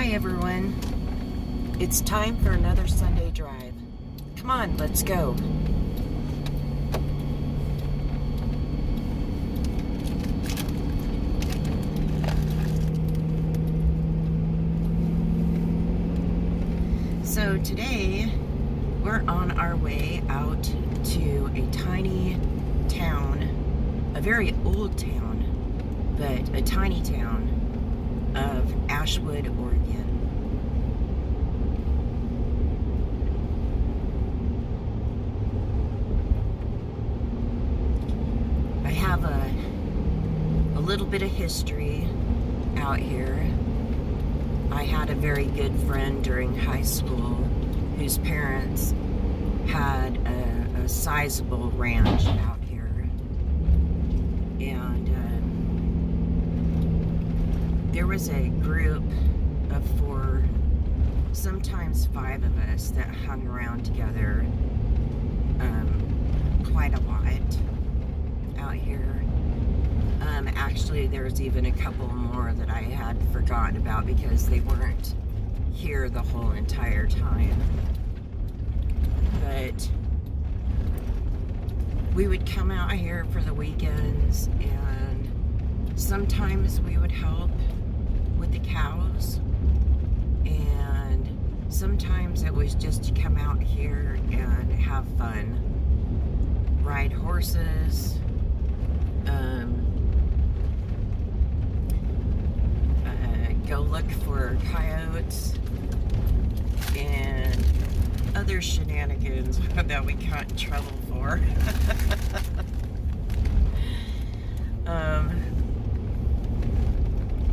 Hi everyone. It's time for another Sunday drive. Come on, let's go. So today we're on our way out to a tiny town, a very old town, but a tiny town of Ashwood, Oregon. I have a little bit of history out here. I had a very good friend during high school whose parents had a sizable ranch out here. And there was a group of 4, sometimes 5 of us that hung around together quite a lot out here. Actually, there's even a couple more that I had forgotten about because they weren't here the whole entire time. But we would come out here for the weekends, and sometimes we would help with the cows, and sometimes it was just to come out here and have fun, ride horses, go look for coyotes and other shenanigans that we got in trouble for.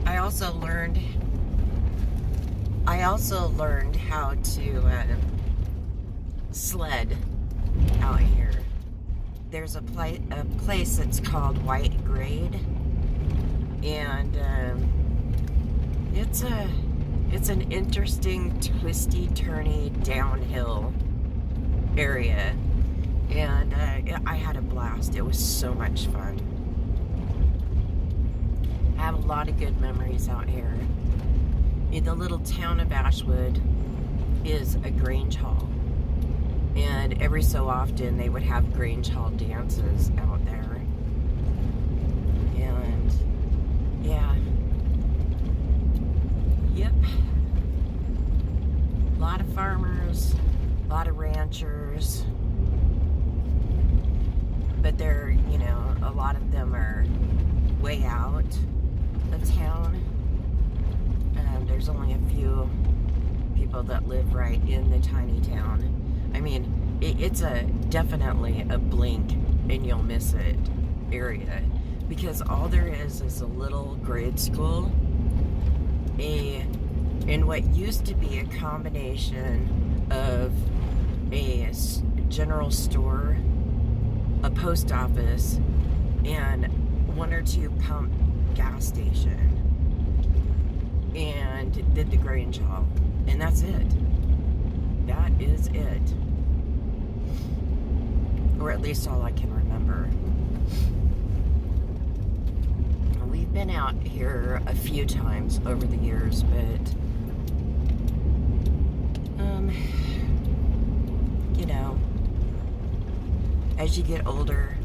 I also learned how to sled out here. There's a place that's called White Grade, and it's an interesting twisty turny downhill area, and I had a blast. It was so much fun. I have a lot of good memories out here. In the little town of Ashwood is a Grange Hall, and every so often they would have Grange Hall dances out there. And yeah, yep, a lot of farmers, a lot of ranchers, but they're, you know, a lot of them are way out of town. There's only a few people that live right in the tiny town. I mean, it's definitely a blink and you'll miss it area, because all there is a little grade school, in what used to be a combination of a general store, a post office, and 1 or 2 pump gas station, and did the Grange Hall, and that's it. That is it, or at least all I can remember. We've been out here a few times over the years, but you know, as you get older,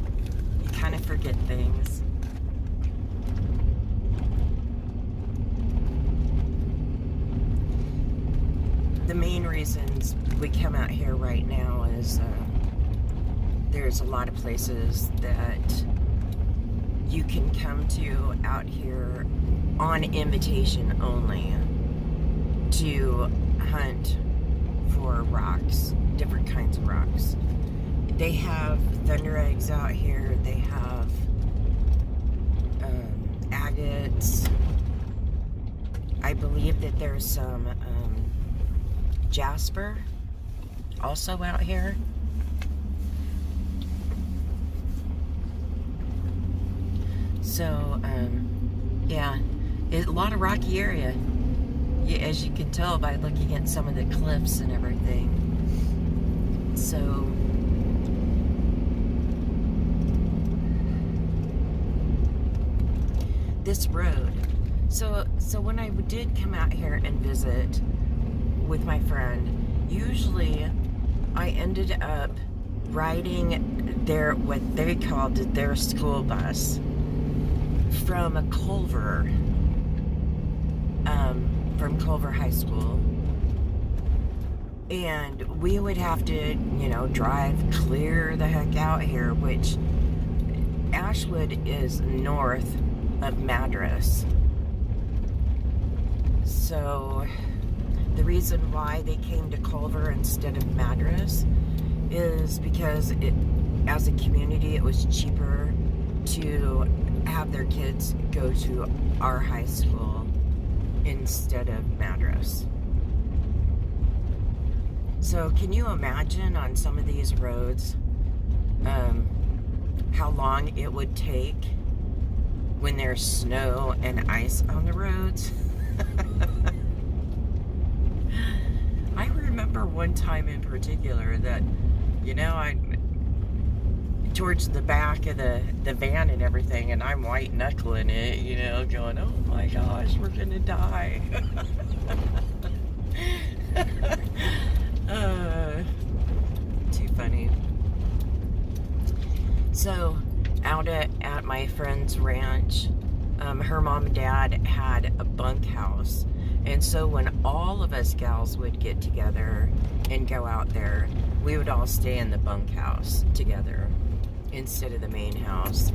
you kind of forget things. The main reasons we come out here right now is there's a lot of places that you can come to out here on invitation only to hunt for rocks, different kinds of rocks. They have thunder eggs out here, they have agates. I believe that there's some jasper also out here. So yeah, a lot of rocky area, as you can tell by looking at some of the cliffs and everything. So this road So when I did come out here and visit with my friend, usually I ended up riding what they called their school bus from from Culver High School. And we would have to, drive clear the heck out here, which Ashwood is north of Madras. So the reason why they came to Culver instead of Madras is because as a community, it was cheaper to have their kids go to our high school instead of Madras. So can you imagine on some of these roads how long it would take when there's snow and ice on the roads? I remember one time in particular that, I towards the back of the van and everything, and I'm white knuckling it, going, oh my gosh, we're gonna die. Too funny. So out at my friend's ranch, her mom and dad had a bunkhouse, and so when all of us gals would get together and go out there, we would all stay in the bunkhouse together instead of the main house.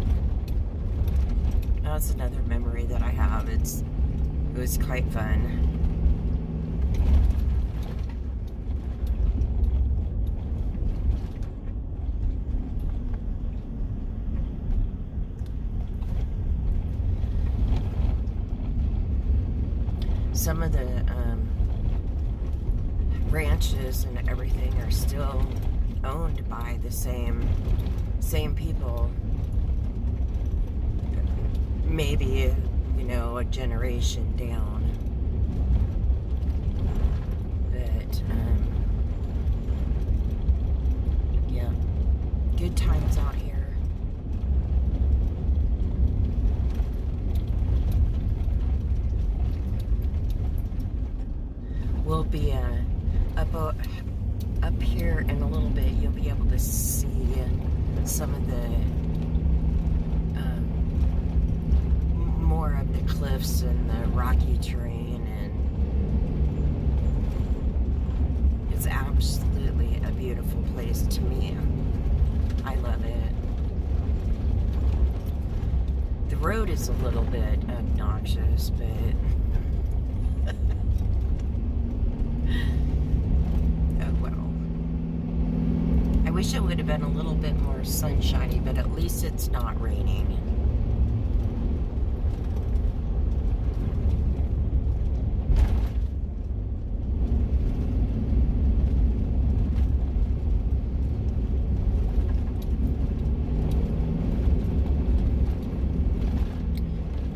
That's another memory that I have. It was quite fun. Some of the ranches and everything are still owned by the same people. Maybe, a generation down. But, yeah, good times out here. We'll be up here in a little bit. You'll be able to see some of the more of the cliffs and the rocky terrain, and it's absolutely a beautiful place to me. I love it. The road is a little bit obnoxious, but oh well. I wish it would have been a little bit more sunshiny, but at least it's not raining.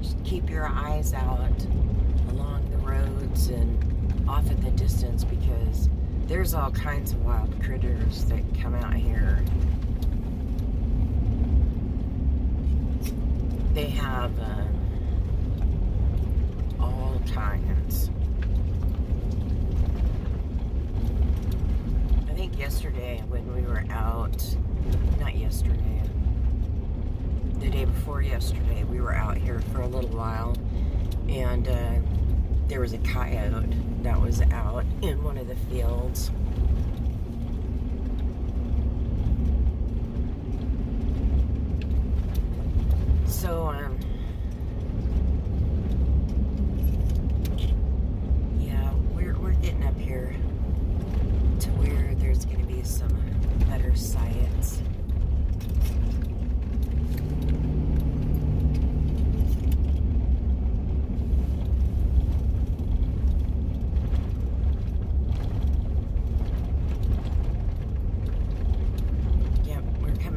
Just keep your eyes out along the roads and off in the distance, because there's all kinds of wild critters that come out here. They have all kinds. I think yesterday when we were out, not yesterday, the day before yesterday, we were out here for a little while, and there was a coyote that was out in one of the fields. So, yeah, we're getting up here to where there's going to be some better sights.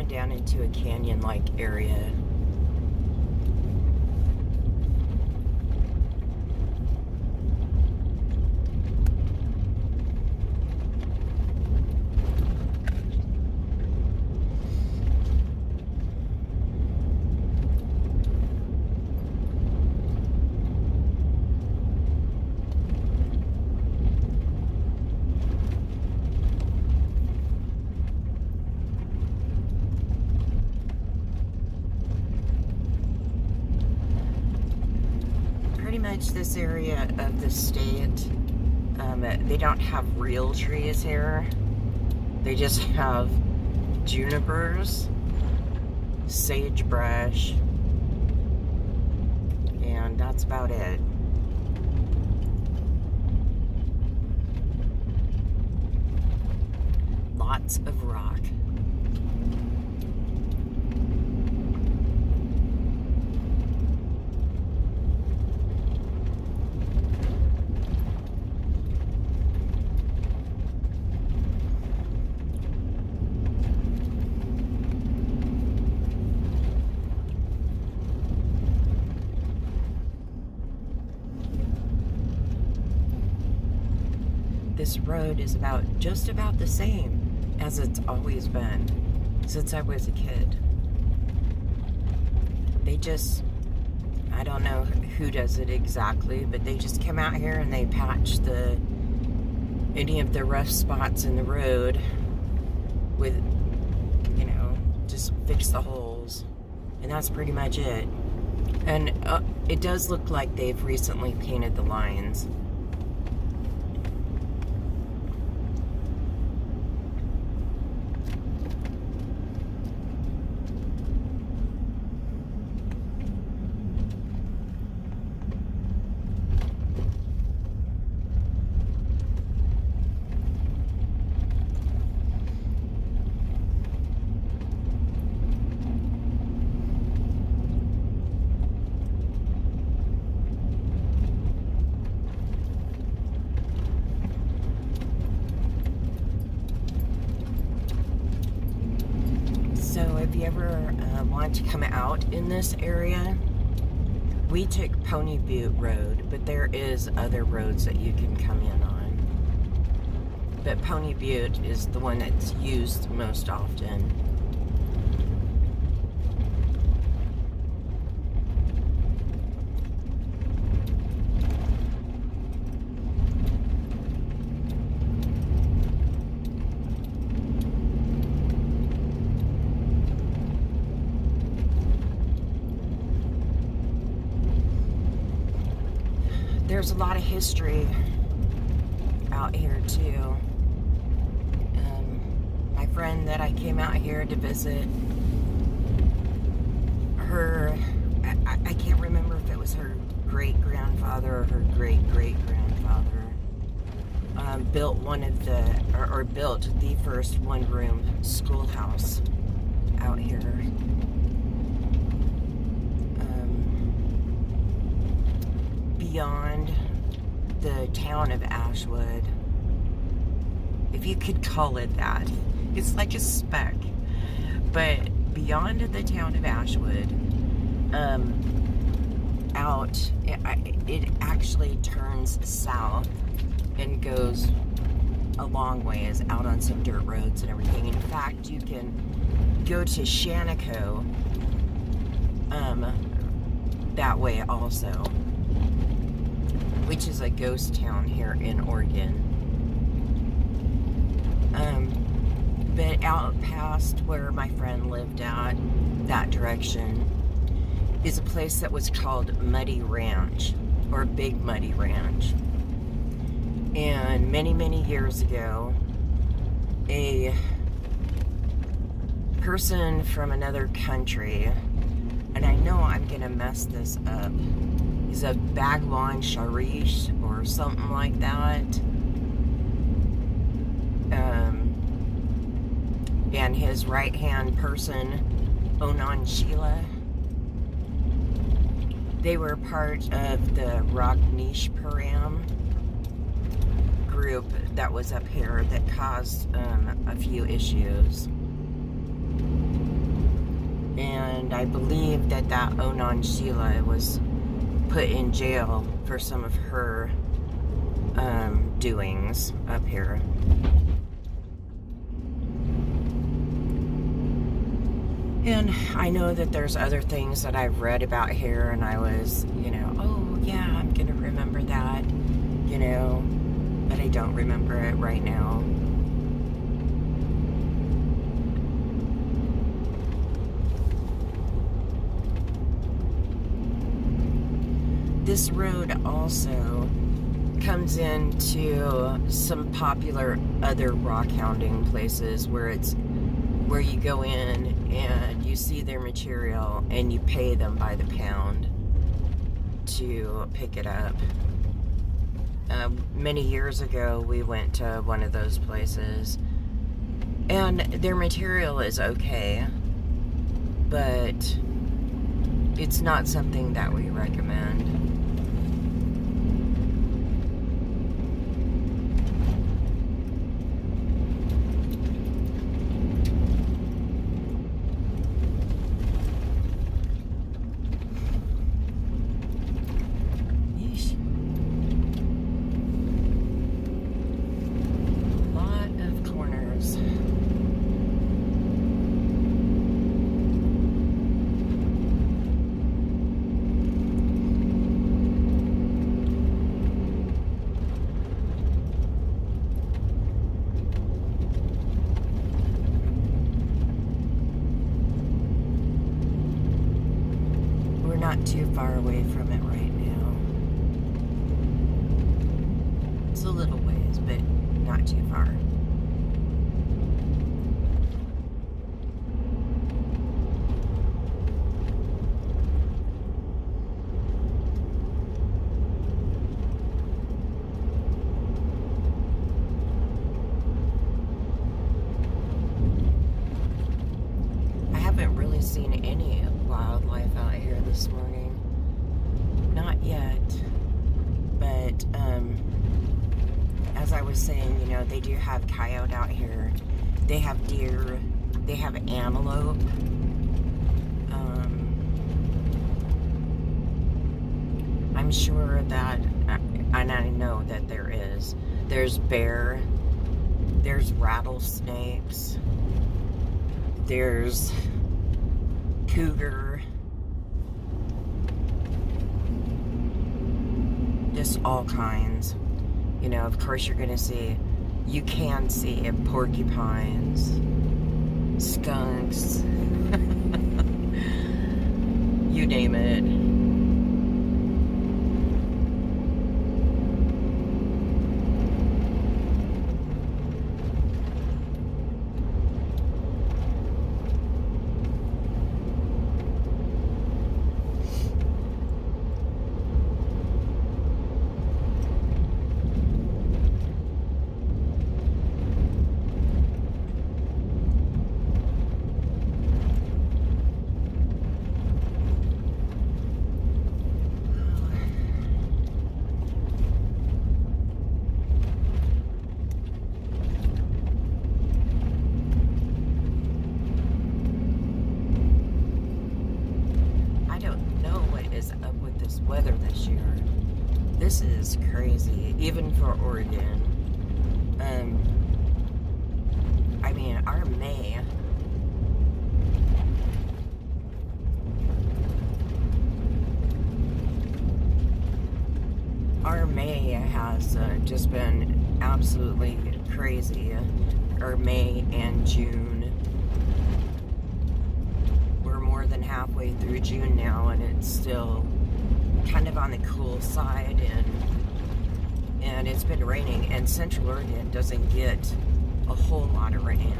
Down into a canyon-like area. much this area of the state, they don't have real trees here. They just have junipers, sagebrush, and that's about it. Lots of rock. This road is just about the same as it's always been since I was a kid. I don't know who does it exactly, but they just come out here and they patch any of the rough spots in the road with, just fix the holes, and that's pretty much it. And it does look like they've recently painted the lines. So if you ever want to come out in this area, we took Pony Butte Road, but there is other roads that you can come in on. But Pony Butte is the one that's used most often. There's a lot of history out here too. My friend that I came out here to visit, I can't remember if it was her great-grandfather or her great-great-grandfather, built built the first one-room schoolhouse out here. Beyond the town of Ashwood, if you could call it that. It's like a speck. But beyond the town of Ashwood, it actually turns south and goes a long ways out on some dirt roads and everything. In fact, you can go to Shanico that way also, which is a ghost town here in Oregon. But out past where my friend lived at, that direction, is a place that was called Muddy Ranch, or Big Muddy Ranch. And many, many years ago, a person from another country, and I know I'm gonna mess this up, he's a Bagwan Sharish or something like that. And his right-hand person, Onan Sheila, they were part of the Ragnish Param group that was up here that caused a few issues. And I believe that Onan Sheila was put in jail for some of her doings up here. And I know that there's other things that I've read about here, and I was, oh yeah, I'm gonna remember that, but I don't remember it right now. this road also comes into some popular other rock hounding places where you go in and you see their material and you pay them by the pound to pick it up. Many years ago, we went to one of those places, and their material is okay, but it's not something that we recommend. Not too far away from it right now. It's a little ways, but not too far. I haven't really seen any wildlife out here this morning. Not yet. But, as I was saying, you know, they do have coyote out here. They have deer. They have antelope. I'm sure that, and I know that there is. There's bear. There's rattlesnakes. There's cougar. Just all kinds. You know, of course you can see porcupines, skunks, you name it. Weather this year. This is crazy, even for Oregon. I mean, our May has just been absolutely crazy. Or May and June. We're more than halfway through June now, and it's still kind of on the cool side, and it's been raining, and Central Oregon doesn't get a whole lot of rain.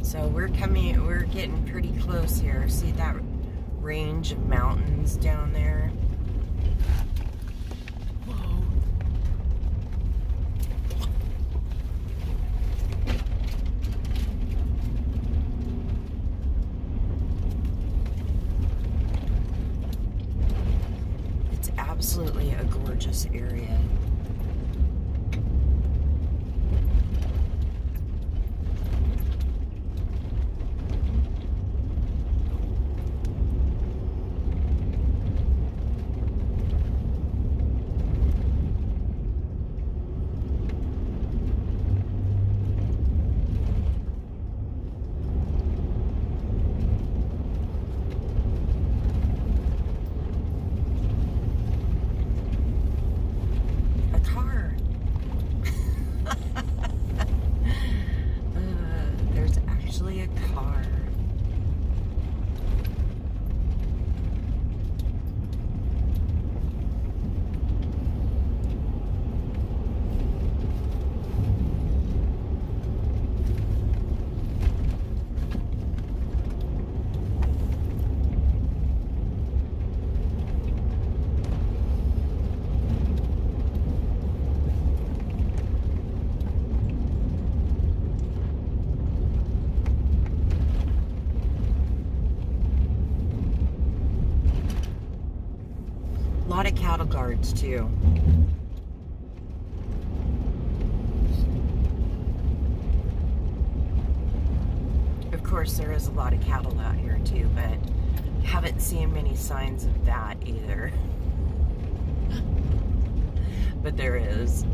So we're getting pretty close here. See that range of mountains down there? Absolutely a gorgeous area. A lot of cattle guards too. Of course, there is a lot of cattle out here too, but haven't seen many signs of that either. But there is.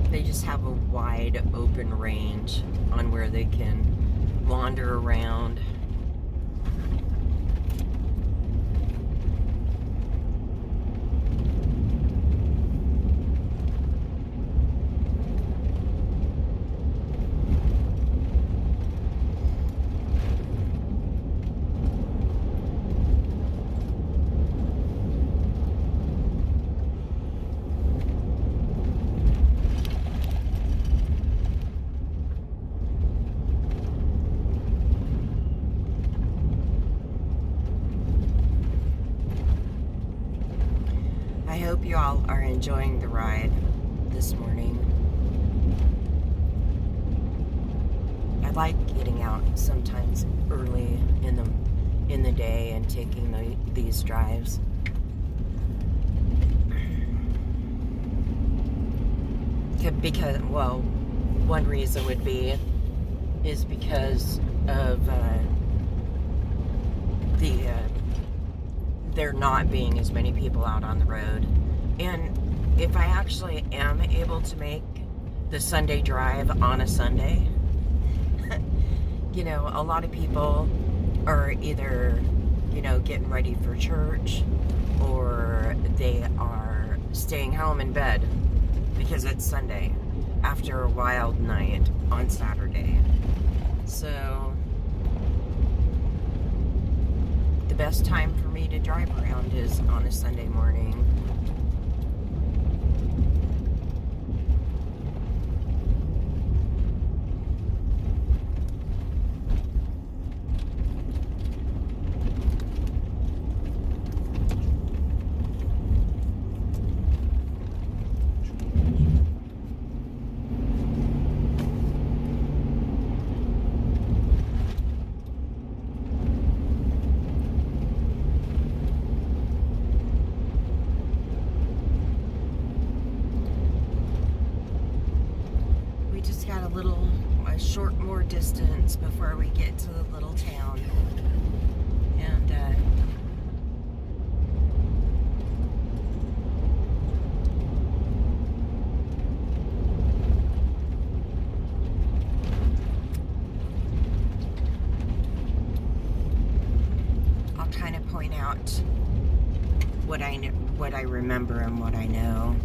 They just have a wide open range on where they can wander around. I hope you all are enjoying the ride this morning. I like getting out sometimes early in the day and taking these drives. Because, well, one reason would be is because of there not being as many people out on the road. And if I actually am able to make the Sunday drive on a Sunday, you know, a lot of people are either, you know, getting ready for church, or they are staying home in bed because it's Sunday after a wild night on Saturday. So the best time for me to drive around is on a Sunday morning. A short more distance before we get to the little town, and I'll kind of point out what I remember and what I know.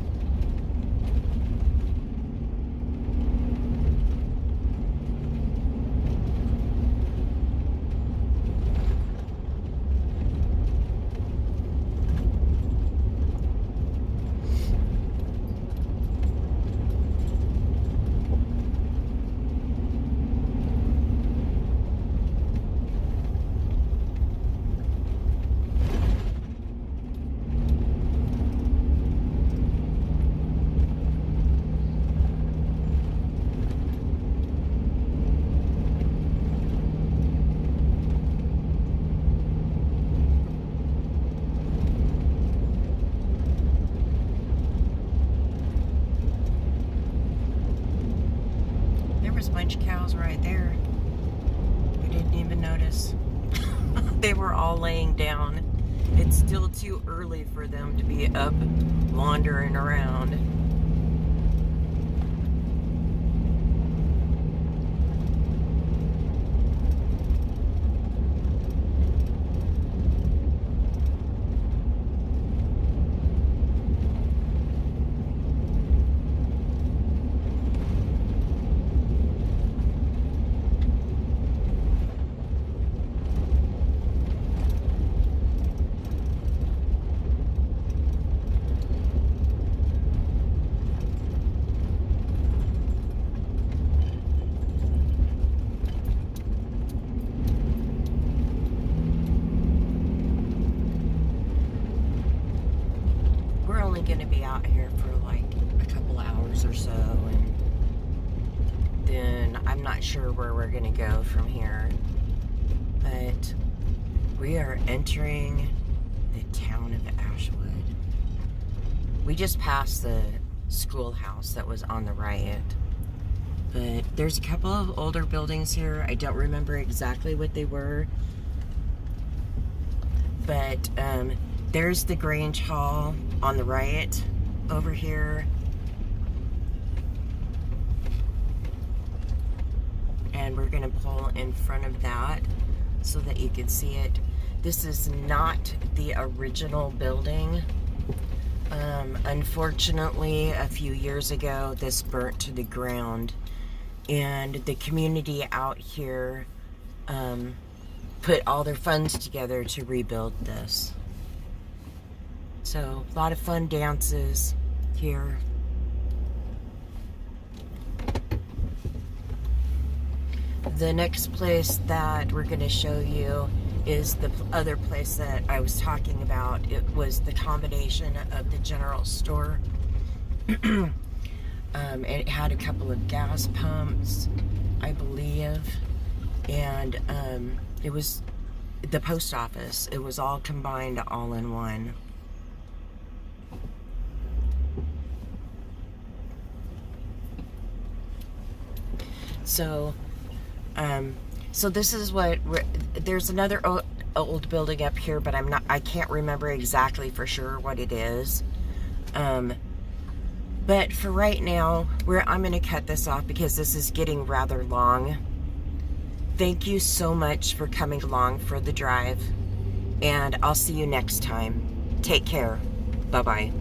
A bunch of cows right there. I didn't even notice. They were all laying down. It's still too early for them to be up wandering around. Going to be out here for like a couple hours or so, and then I I'm not sure where we're gonna go from here, but we are entering the town of Ashwood. We just passed the schoolhouse that was on the right, but there's a couple of older buildings here. I don't remember exactly what they were, but there's the Grange Hall on the right over here. And we're gonna pull in front of that so that you can see it. This is not the original building. Unfortunately, a few years ago, this burnt to the ground, and the community out here put all their funds together to rebuild this. So, a lot of fun dances here. The next place that we're going to show you is the other place that I was talking about. It was the combination of the general store. It had a couple of gas pumps, I believe, and it was the post office. It was all combined all in one. So this is what there's another old building up here, but I can't remember exactly for sure what it is. But for right now, I'm going to cut this off because this is getting rather long. Thank you so much for coming along for the drive, and I'll see you next time. Take care. Bye-bye.